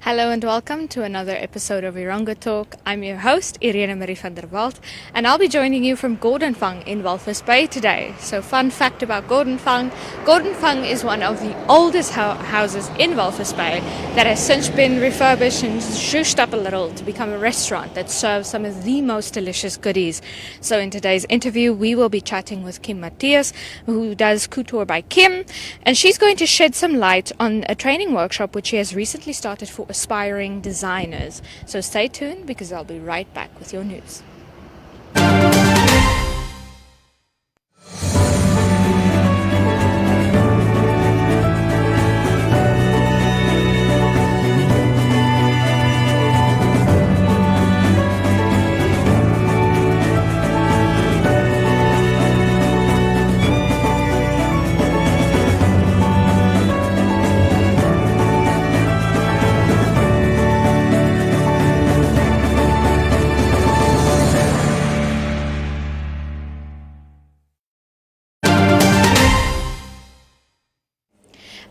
Hello and welcome to another episode of Erongo Talk. I'm your host, Irene Marie van der Walt, and I'll be joining you from Gordonvang in Walvis Bay today. So fun fact about Gordonvang is one of the oldest houses in Walvis Bay that has since been refurbished and zhuzhed up a little to become a restaurant that serves some of the most delicious goodies. So in today's interview, we will be chatting with Kim Matheus, who does Couture by Kim, and she's going to shed some light on a training workshop which she has recently started for aspiring designers. So stay tuned because I'll be right back with your news.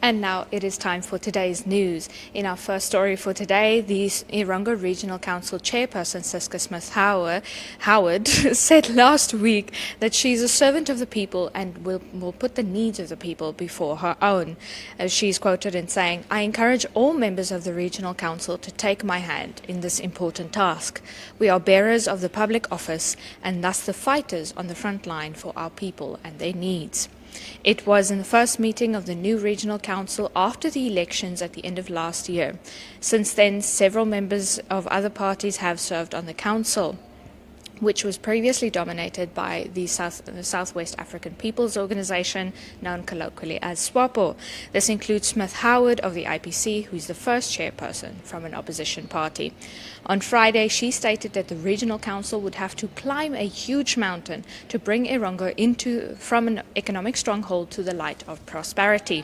And now it is time for today's news. In our first story for today, the Erongo Regional Council Chairperson Siska Smith-Howard said last week that she's a servant of the people and will put the needs of the people before her own. As she's quoted in saying, "I encourage all members of the Regional Council to take my hand in this important task. We are bearers of the public office and thus the fighters on the front line for our people and their needs." It was in the first meeting of the new regional council after the elections at the end of last year. Since then, several members of other parties have served on the council, which was previously dominated by the Southwest African People's Organization, known colloquially as SWAPO. This includes Smith-Howard of the IPC, who is the first chairperson from an opposition party. On Friday, she stated that the regional council would have to climb a huge mountain to bring Erongo from an economic stronghold to the light of prosperity.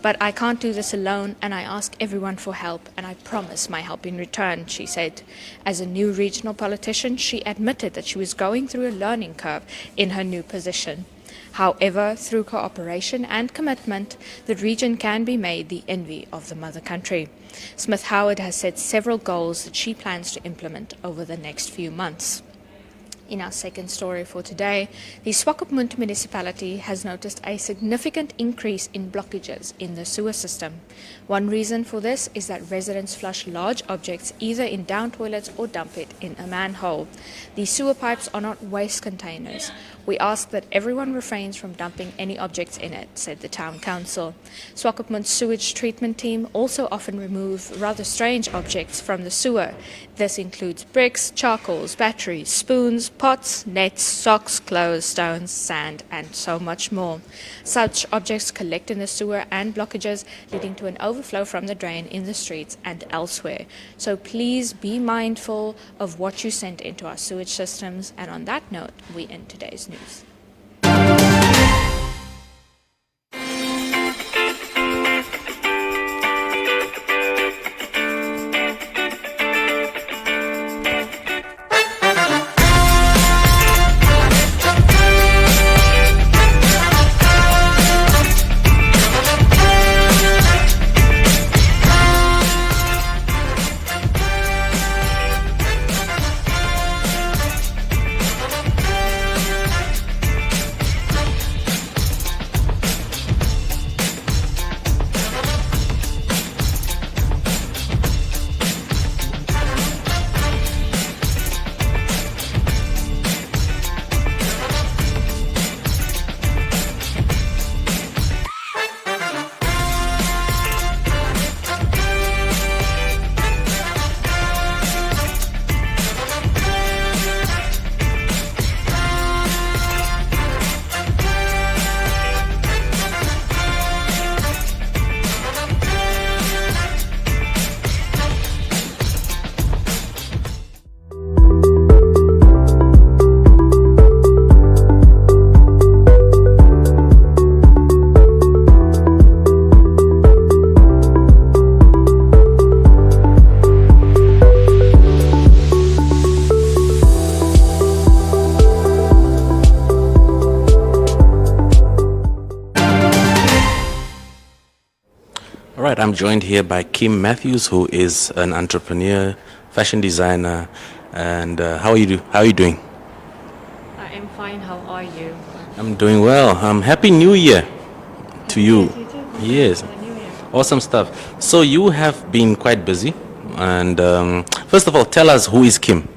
"But I can't do this alone, and I ask everyone for help, and I promise my help in return," she said. As a new regional politician, she admitted that she was going through a learning curve in her new position. However, through cooperation and commitment, the region can be made the envy of the mother country. Smith-Howard has set several goals that she plans to implement over the next few months. In our second story for today, the Swakopmund municipality has noticed a significant increase in blockages in the sewer system. One reason for this is that residents flush large objects either in down toilets or dump it in a manhole. The sewer pipes are not waste containers. "We ask that everyone refrains from dumping any objects in it," said the town council. Swakopmund's sewage treatment team also often remove rather strange objects from the sewer. This includes bricks, charcoals, batteries, spoons, pots, nets, socks, clothes, stones, sand, and so much more. Such objects collect in the sewer and blockages, leading to an overflow from the drain in the streets and elsewhere. So please be mindful of what you send into our sewage systems. And on that note, we end today's news. I'm joined here by Kim Mathews, who is an entrepreneur, fashion designer, and how are you doing? I am fine. How are you? I'm doing well. Happy New Year to you. Yes, you too. Yes, Happy New Year. awesome stuff. So you have been quite busy, and first of all, tell us who is Kim.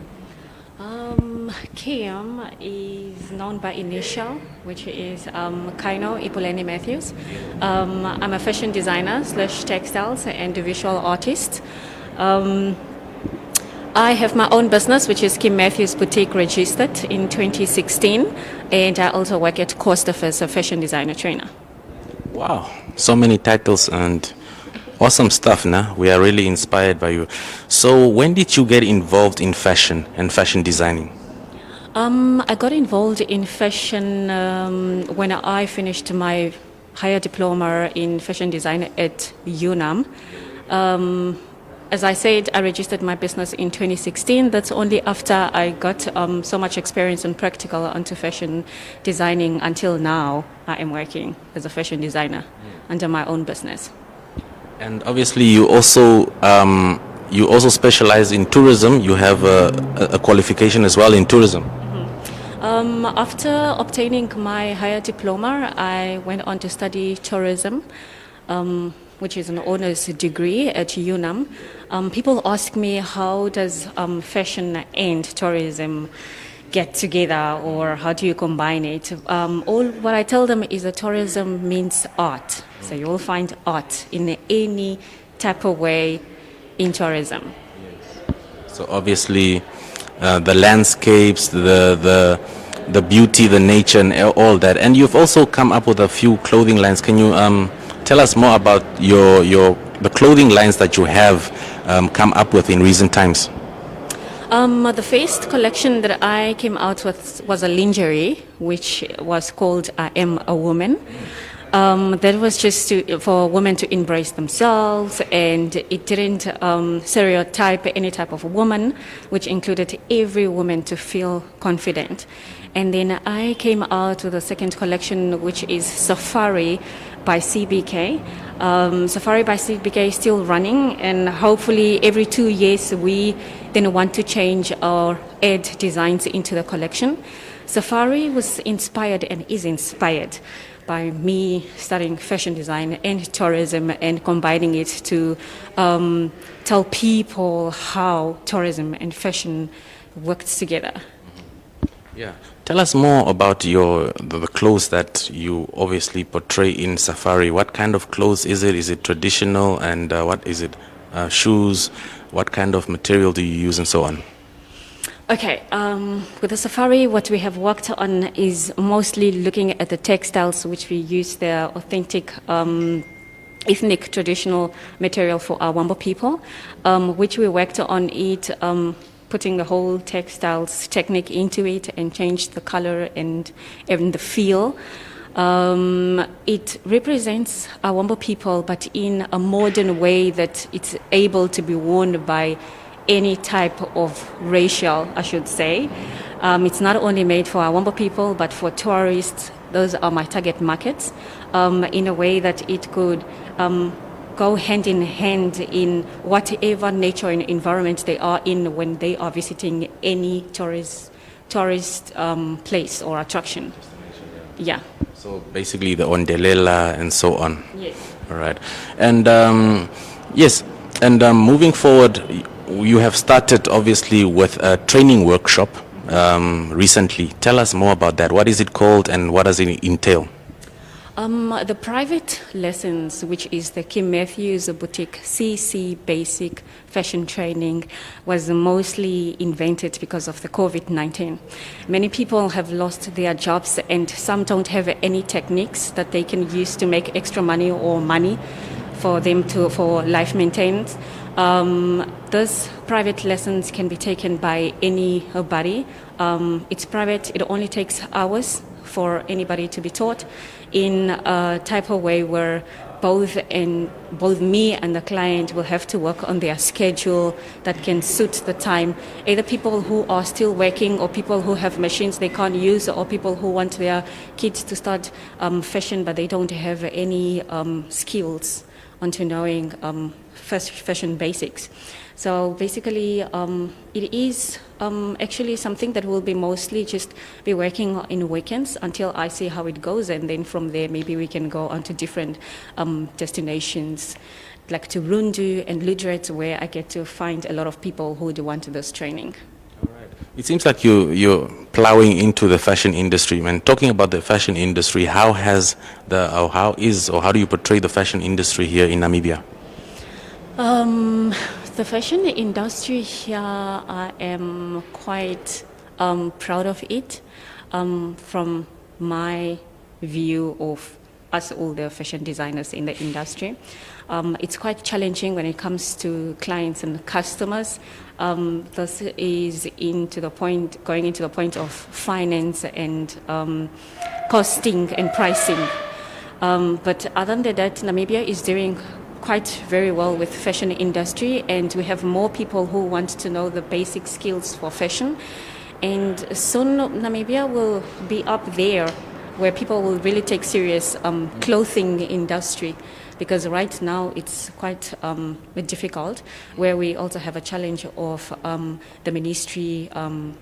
Kim is known by initial, which is Kaino Ipuleni Mathews. I'm a fashion designer slash textiles and visual artist. I have my own business, which is Kim Mathews Boutique, registered in 2016, and I also work at Costa as a fashion designer trainer. Wow, so many titles and awesome stuff, nah? We are really inspired by you. So when did you get involved in fashion and fashion designing? I got involved in fashion when I finished my higher diploma in fashion design at UNAM. As I said, I registered my business in 2016. That's only after I got so much experience and practical onto fashion designing. Until now, I am working as a fashion designer under my own business. And obviously, you also specialize in tourism. You have a qualification as well in tourism. After obtaining my higher diploma, I went on to study tourism, which is an honors degree at UNAM. People ask me, how does fashion and tourism get together, or how do you combine it? What I tell them is that tourism means art. So you will find art in any type of way in tourism. So obviously, the landscapes, the beauty, the nature, and all that. And you've also come up with a few clothing lines. Can you tell us more about the clothing lines that you have come up with in recent times? The first collection that I came out with was a lingerie, which was called I Am a Woman. That was just for women to embrace themselves, and it didn't stereotype any type of woman, which included every woman to feel confident. And then I came out with a second collection, which is Safari by CBK. Safari by CBK is still running, and hopefully every 2 years we then want to change or add designs into the collection. Safari was inspired and is inspired by me studying fashion design and tourism and combining it to tell people how tourism and fashion worked together. Yeah. Tell us more about the clothes that you obviously portray in Safari. What kind of clothes is it? Is it traditional? And what is it? Shoes? What kind of material do you use and so on? Okay, with the Safari, what we have worked on is mostly looking at the textiles, which we use the authentic ethnic traditional material for our Wamba people, which we worked on it, putting the whole textiles technique into it and changed the color and the feel. It represents our Wamba people, but in a modern way that it's able to be worn by any type of racial, I should say. It's not only made for our Wamba people, but for tourists. Those are my target markets, in a way that it could go hand in hand in whatever nature and environment they are in when they are visiting any tourist place or attraction. Yeah. So basically the Ondelela and so on. Yes. All right. And yes, and moving forward, you have started obviously with a training workshop recently. Tell us more about that. What is it called and what does it entail? The private lessons, which is the Kim Mathews Boutique CC Basic Fashion Training, was mostly invented because of the COVID-19. Many people have lost their jobs and some don't have any techniques that they can use to make extra money or money for them for life maintenance. Those private lessons can be taken by anybody. It's private. It only takes hours for anybody to be taught in a type of way where both me and the client will have to work on their schedule that can suit the time. Either people who are still working or people who have machines they can't use, or people who want their kids to start fashion but they don't have any skills onto knowing fashion basics. So basically, it is actually something that will be mostly just be working in weekends until I see how it goes, and then from there maybe we can go on to different destinations, like to Rundu and Ludret, where I get to find a lot of people who would want this training. It seems like you're plowing into the fashion industry. When talking about the fashion industry, how do you portray the fashion industry here in Namibia? The fashion industry here, I am quite proud of it from my view of us all the fashion designers in the industry. It's quite challenging when it comes to clients and customers. This is going into the point of finance and costing and pricing. But other than that, Namibia is doing quite very well with fashion industry, and we have more people who want to know the basic skills for fashion. And soon Namibia will be up there where people will really take serious clothing industry, because right now it's quite difficult, where we also have a challenge of the ministry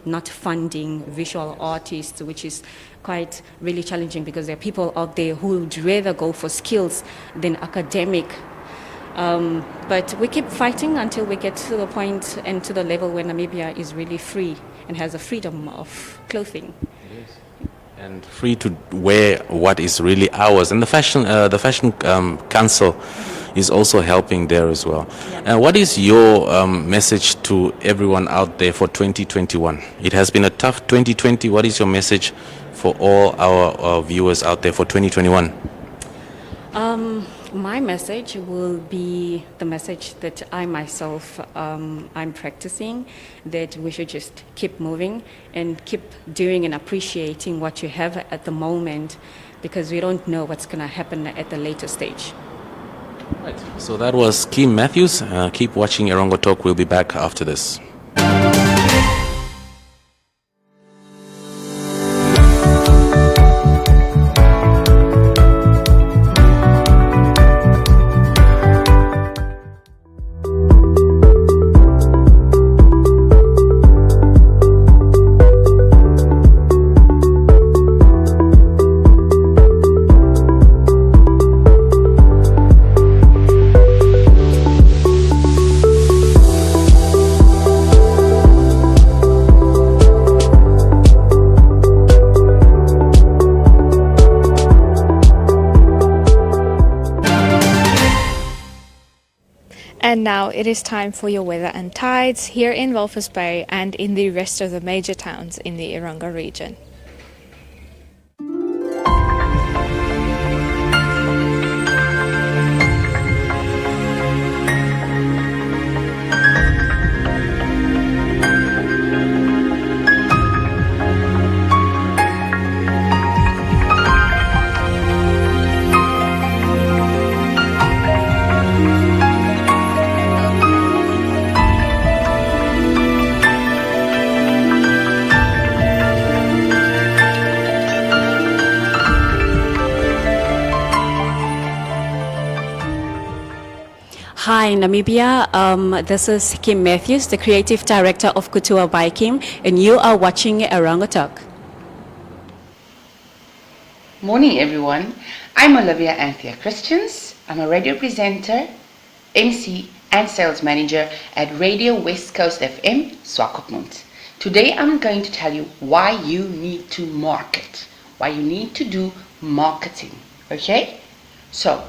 not funding visual artists, which is quite really challenging, because there are people out there who would rather go for skills than academic. But we keep fighting until we get to the point and to the level where Namibia is really free and has a freedom of clothing. And free to wear what is really ours. And the fashion council is also helping there as well. Yeah. What is your message to everyone out there for 2021? It has been a tough 2020. What is your message for all our viewers out there for 2021? My message will be the message that I myself I'm practicing, that we should just keep moving and keep doing and appreciating what you have at the moment, because we don't know what's going to happen at the later stage. Right. So that was Kim Matheus. Keep watching Erongo Talk. We'll be back after this. And now it is time for your weather and tides here in Walvis Bay and in the rest of the major towns in the Erongo region. Hi, Namibia. This is Kim Matheus, the Creative Director of Couture by Kim, and you are watching Erongo Talk. Morning, everyone. I'm Olivia Anthea Christians. I'm a radio presenter, MC, and sales manager at Radio West Coast FM, Swakopmund. Today, I'm going to tell you why you need to market, why you need to do marketing, okay? So,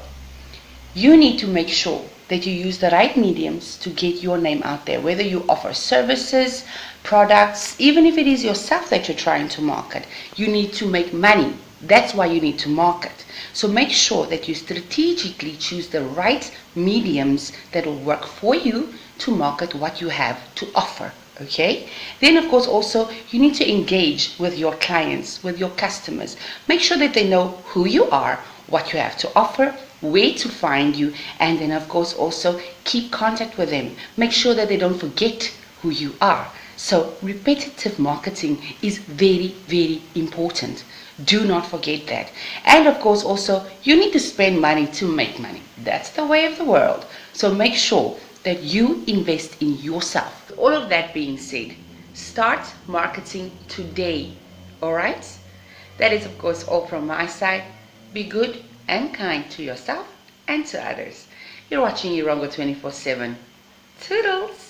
you need to make sure that you use the right mediums to get your name out there, whether you offer services, products, even if it is yourself that you're trying to market. You need to make money. That's why you need to market. So make sure that you strategically choose the right mediums that will work for you to market what you have to offer. Okay? Then of course also you need to engage with your clients, with your customers. Make sure that they know who you are, what you have to offer, where to find you, and then of course also keep contact with them. Make sure that they don't forget who you are. So repetitive marketing is very, very important. Do not forget that. And of course also, you need to spend money to make money. That's the way of the world. So make sure that you invest in yourself. All of that being said, start marketing today. Alright? That is of course all from my side. Be good and kind to yourself and to others. You're watching Erongo 24/7. Toodles!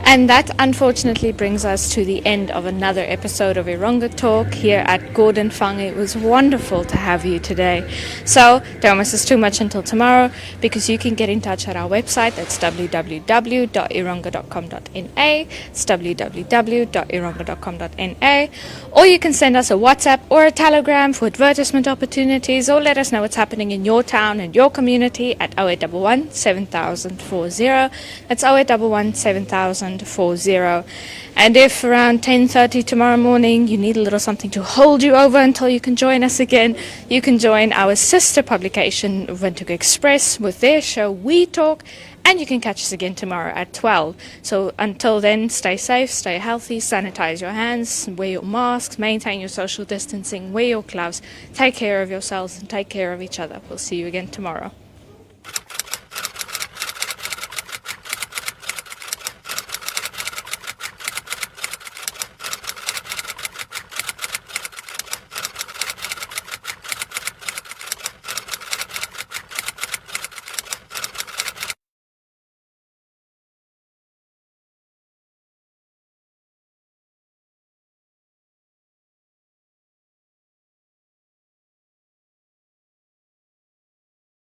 And that unfortunately brings us to the end of another episode of Erongo Talk here at Gordon Fang. It was wonderful to have you today. So don't miss us too much until tomorrow, because you can get in touch at our website. That's www.erongo.com.na. It's www.erongo.com.na. Or you can send us a WhatsApp or a Telegram for advertisement opportunities, or let us know what's happening in your town and your community at 0811 7040. That's 0811 7040. And if around 10:30 tomorrow morning you need a little something to hold you over until you can join us again, you can join our sister publication, Windhoek Express, with their show We Talk, and you can catch us again tomorrow at 12. So until then, stay safe, stay healthy, sanitize your hands, wear your masks, maintain your social distancing, wear your gloves, take care of yourselves and take care of each other. We'll see you again tomorrow.